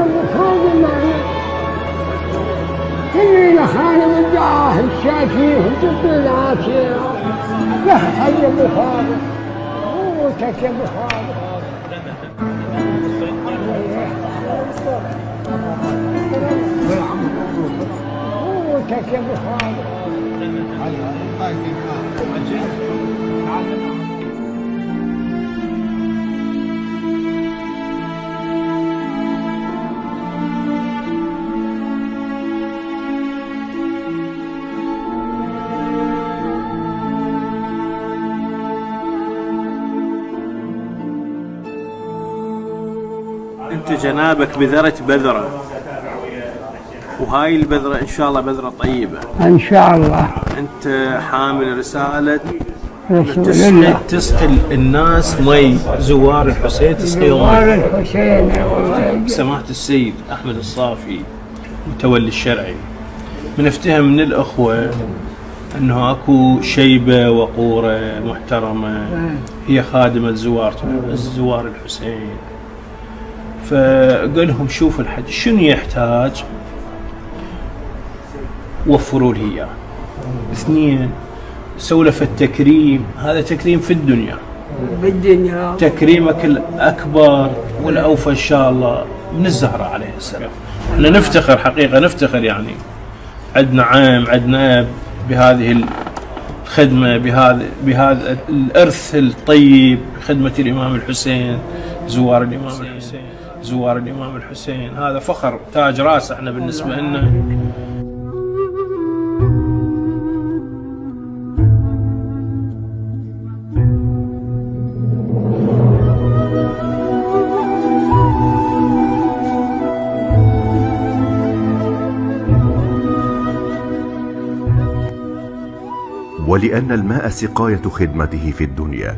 المفروض معنا كلنا خالي من جاهل شاكيهم تطلع عاشيرة لا حي بخاطر موتك يا بخاطر موتك يا بخاطر. انت جنابك بذرة بذرة، وهاي البذرة ان شاء الله بذرة طيبة ان شاء الله. انت حامل رسالة رسول الله تسقي الناس مي، زوار الحسين تسقيهم زوار الحسين والله. سماحة السيد احمد الصافي متولي الشرعي بنفتهم من الاخوة انه اكو شيبة وقورة محترمة هي خادمة زوار الحسين، فقال لهم شوفوا الحج شنو يحتاج وفروا له اياه. اثنين، سولف التكريم، هذا تكريم في الدنيا بالدنيا، تكريمك الاكبر والاوفى ان شاء الله من الزهراء عليه السلام. احنا نفتخر حقيقه، نفتخر يعني عندنا عام عندنا اب بهذه الخدمه، بهذا الارث الطيب، خدمه الامام الحسين، زوار الامام الحسين. هذا فخر تاج راس احنا بالنسبه لنا. ولأن الماء سقاية خدمته في الدنيا،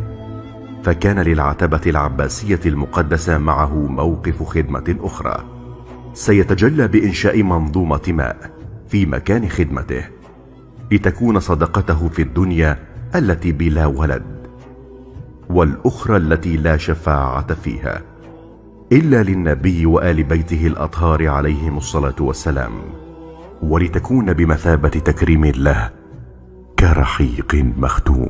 فكان للعتبة العباسية المقدسة معه موقف خدمة أخرى سيتجلى بإنشاء منظومة ماء في مكان خدمته، لتكون صدقته في الدنيا التي بلا ولد، والأخرى التي لا شفاعة فيها إلا للنبي وآل بيته الأطهار عليهم الصلاة والسلام، ولتكون بمثابة تكريم له كرحيق مختوم.